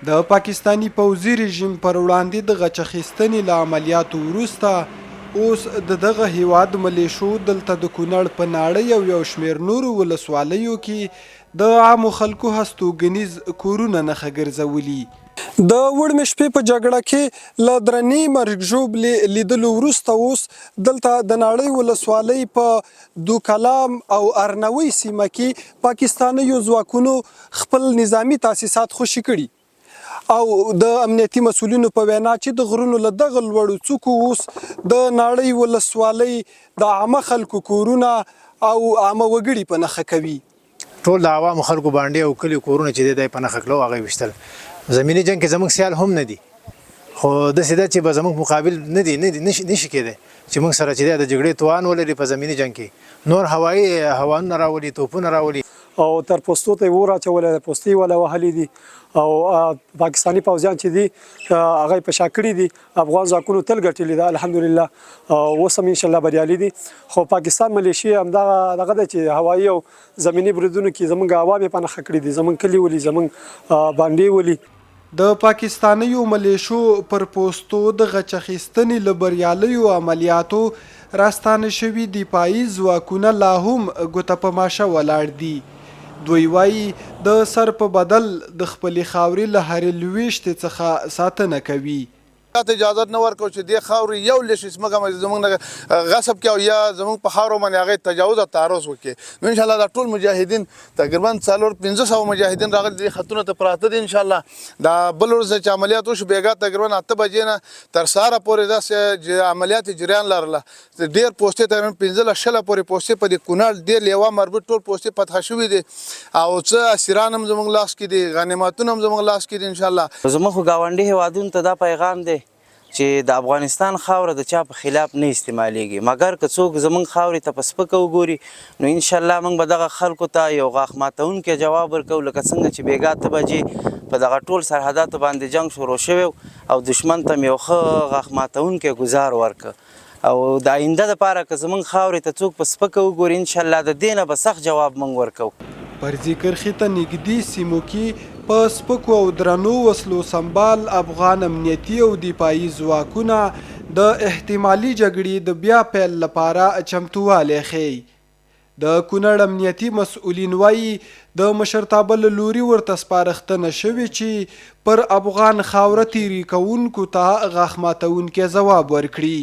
د پاکستانی پوځي رژیم پر وړاندې د غچ اخیستنې له عملیاتو وروسته اوس د دغه هیواد ملیشو دلته د کونړ په ناړۍ او یو شمېر نورو ولسوالیو کې د عامو خلکو هستوګنیز کورونه نښه ګرځولي. د وړمې شپې په جګړه کې له درنې مرګ ژوبلې لیدلو وروسته اوس دلته د ناړۍ ولسوالۍ په دوکلام او ارنوي سیمه کې پاکستانیو ځواکونو خپل نظامی تاسیسات خوشي کړي او د امنیتي مسؤلینو په وینا چې د غرونو له دغه لوړو څوکو اوس د ناړۍ ولسوالۍ د عامه خلکو کورونه او عامه وګړي په نښه کوي. ټول د عوامو خلکو باندې او کلي کورونه چې دی په نښه کړو هغه ویشتل. زمینی جنګ کې زموږ سیال هم نه دي، خو داسې ده چې به زموږ مقابل نه دي نشي کېدی چې موږ سره چې دی د جګړې توان ولري په زمینی جنګ کې. نور هوایي هوانونه راولي، توپونه راولي او تر پوستو ته یې اور اچولی، پوستې ولا وهلي دي او پاکستاني پوځیان چې دي هغه یې په شا کړي دي. افغان ځواکونو تل ګټلي ده الحمدلله، اوس هم انشاءالله بریالي دي. خو پاکستان ملیشې همدغه ده چې هوایي او زمیني بریدونو کې زموږ عوام یې په نښه کړي دي، زموږ کلي ولي، زموږ باندې ولي. د پاکستانیو ملیشو پر پوستو د غچ اخیستنې له بریالیو عملیاتو راستانه شوي دفاعي ځواکونه لا هم ګوته په ماشه ولاړ دي. دوی وایي د سر په بدل د خپلې خاورې له هرې لویشتې څخه ساتنه کوي. ته اجازه نه ورکوي چې دې خاورې یو لېش ځمکه زموږ نه غصب کړي او یا زموږ په خاورو باندې هغې تجاوز او تعرض وکړي. نو انشاءالله دا ټول مجاهدین تقریبا 400-500 مجاهدین راغلي دي، خطونه ته پراته دي. انشاءالله دا بل ورځ چې عملیات وشو بېګا تقریبا 8 بجې نه تر سهاره پورې داسې عملیات جریان لرله. ډېر پوستې تقریبا 15-16 پورې پوستې په دې کونړ ډېر لیوا مربوط ټول پوستې فتح شوي دي او څه اسیران هم زموږ لاس کې دي، غنیمتونه هم زموږ لاس کې دي. انشاءالله زموږ خو ګاونډي هېوادونو ته دا پیغام دی چې د افغانستان خاوره د چا په خلاف نه استعمالیږي، مګر که څوک زموږ خاورې ته په سپکه وګوري نو انشاءالله موږ به دغه خلکو ته یو غاښ ماتونکی جواب ورکوو. لکه څنګه چې بېګا 8 بجې په دغه ټول سرحداتو باندې جنګ شروع شوی او دښمن ته مې یو ښه غاښ ماتونکی ګزار ورکړ او د آینده دپاره که زموږ خاورې ته څوک په سپکه وګوري انشاءالله د دې نه به سخت جواب موږ ورکوو. پرزي کرښې ته نږدې سیمو کې په سپکو او درنو وسلو سمبال افغان امنیتي او دفاعي ځواکونه د احتمالي جګړې د بیا پیل لپاره چمتووالی ښیي. د کونړ امنیتي مسؤلین وایي د مشرتابه له لوري ورته سپارښتنه شوې چې پر افغان خاوره تیري کوونکو ته غاښ ماتونکی ځواب ورکړي.